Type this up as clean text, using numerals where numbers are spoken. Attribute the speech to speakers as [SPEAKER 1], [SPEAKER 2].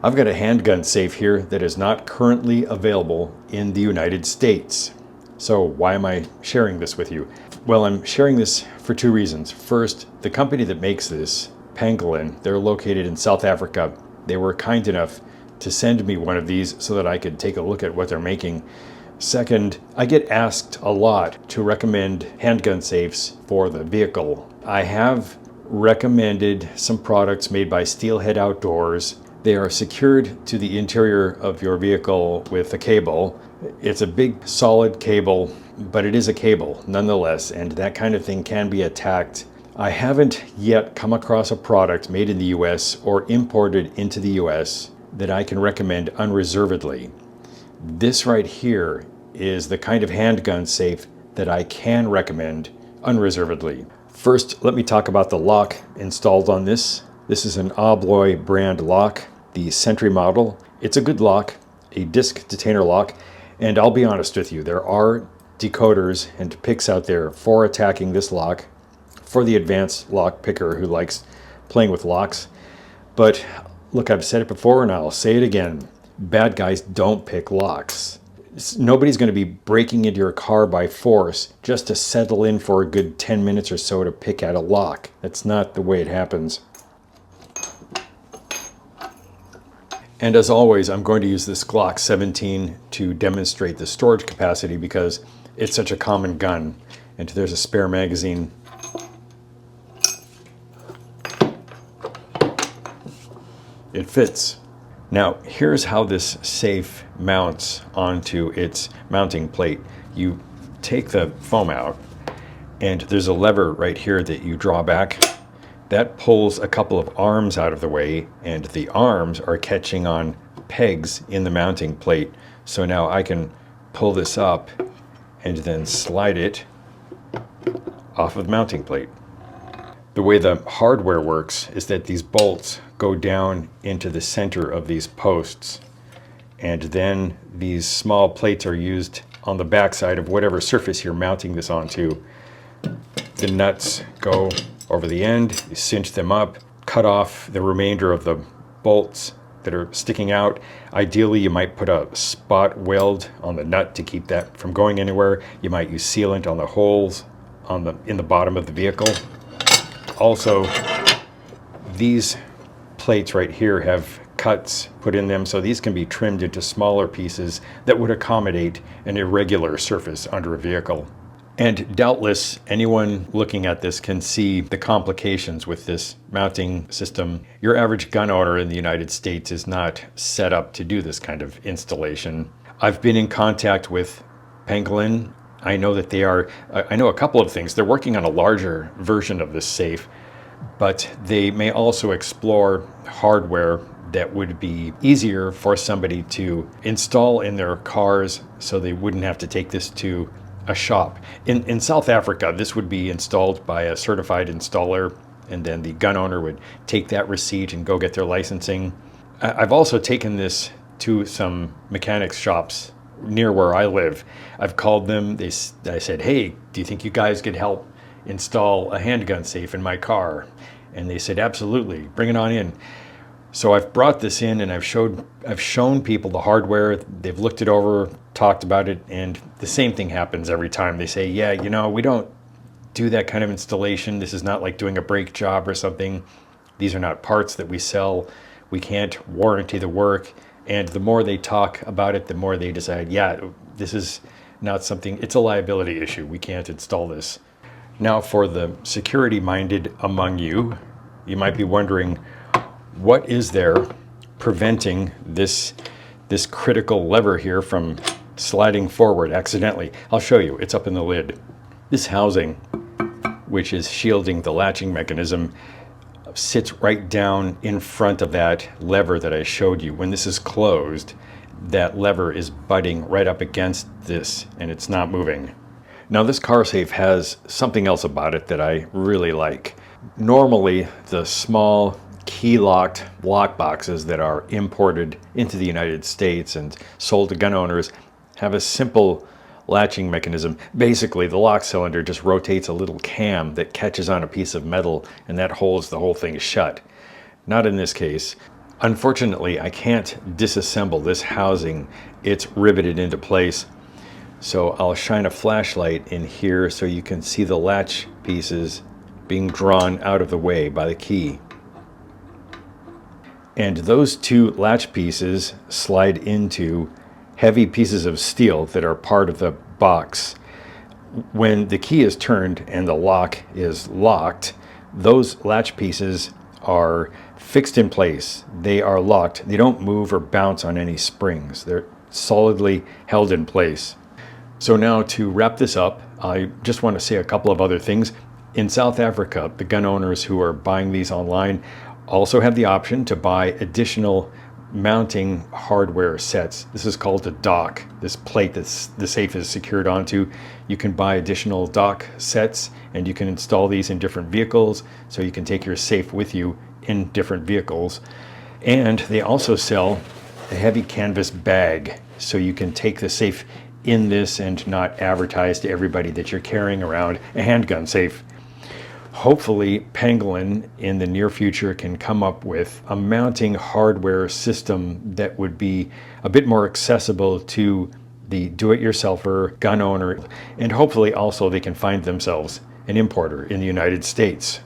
[SPEAKER 1] I've got a handgun safe here that is not currently available in the United States. So why am I sharing this with you? Well, I'm sharing this for two reasons. First, the company that makes this, Pangolin, they're located in South Africa. They were kind enough to send me one of these so that I could take a look at what they're making. Second, I get asked a lot to recommend handgun safes for the vehicle. I have recommended some products made by Steelhead Outdoors. They are secured to the interior of your vehicle with a cable. It's a big solid cable, but it is a cable nonetheless, and that kind of thing can be attacked. I haven't yet come across a product made in the US or imported into the US that I can recommend unreservedly. This right here is the kind of handgun safe that I can recommend unreservedly. First, let me talk about the lock installed on this. This is an Obloy brand lock, the Sentry model. It's a good lock, a disc detainer lock, and I'll be honest with you, there are decoders and picks out there for attacking this lock, for the advanced lock picker who likes playing with locks. But look, I've said it before and I'll say it again. Bad guys don't pick locks. Nobody's going to be breaking into your car by force just to settle in for a good 10 minutes or so to pick at a lock. That's not the way it happens. And as always, I'm going to use this Glock 17 to demonstrate the storage capacity because it's such a common gun. And there's a spare magazine. It fits. Now, here's how this safe mounts onto its mounting plate. You take the foam out, and there's a lever right here that you draw back. That pulls a couple of arms out of the way, and the arms are catching on pegs in the mounting plate. So now I can pull this up and then slide it off of the mounting plate. The way the hardware works is that these bolts go down into the center of these posts, and then these small plates are used on the backside of whatever surface you're mounting this onto. The nuts go over the end, you cinch them up, cut off the remainder of the bolts that are sticking out. Ideally, you might put a spot weld on the nut to keep that from going anywhere. You might use sealant on the holes in the bottom of the vehicle. Also, these plates right here have cuts put in them, so these can be trimmed into smaller pieces that would accommodate an irregular surface under a vehicle. And doubtless anyone looking at this can see the complications with this mounting system. Your average gun owner in the United States is not set up to do this kind of installation. I've been in contact with Pangolin. I know that I know a couple of things. They're working on a larger version of this safe, but they may also explore hardware that would be easier for somebody to install in their cars so they wouldn't have to take this to a shop. In South Africa, this would be installed by a certified installer, and then the gun owner would take that receipt and go get their licensing. I've also taken this to some mechanics shops near where I live. I've called them. I said, hey, do you think you guys could help install a handgun safe in my car? And they said, absolutely, bring it on in. So I've brought this in and I've shown people the hardware. They've looked it over, talked about it, and the same thing happens every time. They say, yeah, we don't do that kind of installation. This is not like doing a brake job or something. These are not parts that we sell. We can't warranty the work. And the more they talk about it, the more they decide, yeah, this is not something, it's a liability issue. We can't install this. Now, for the security-minded among you, you might be wondering, what is there preventing this critical lever here from sliding forward accidentally? I'll show you. It's up in the lid. This housing, which is shielding the latching mechanism, sits right down in front of that lever that I showed you. When this is closed, that lever is butting right up against this and it's not moving. Now, this car safe has something else about it that I really like. Normally, the small key-locked lock boxes that are imported into the United States and sold to gun owners have a simple latching mechanism. Basically, the lock cylinder just rotates a little cam that catches on a piece of metal and that holds the whole thing shut. Not in this case. Unfortunately, I can't disassemble this housing. It's riveted into place. So I'll shine a flashlight in here so you can see the latch pieces being drawn out of the way by the key. And those two latch pieces slide into heavy pieces of steel that are part of the box. When the key is turned and the lock is locked, those latch pieces are fixed in place. They are locked. They don't move or bounce on any springs. They're solidly held in place. So now to wrap this up, I just want to say a couple of other things. In South Africa, the gun owners who are buying these online also have the option to buy additional mounting hardware sets. This is called a dock. This plate that the safe is secured onto. You can buy additional dock sets and you can install these in different vehicles so you can take your safe with you in different vehicles. And they also sell a heavy canvas bag so you can take the safe in this and not advertise to everybody that you're carrying around a handgun safe. Hopefully, Pangolin in the near future can come up with a mounting hardware system that would be a bit more accessible to the do-it-yourselfer gun owner, and hopefully also they can find themselves an importer in the United States.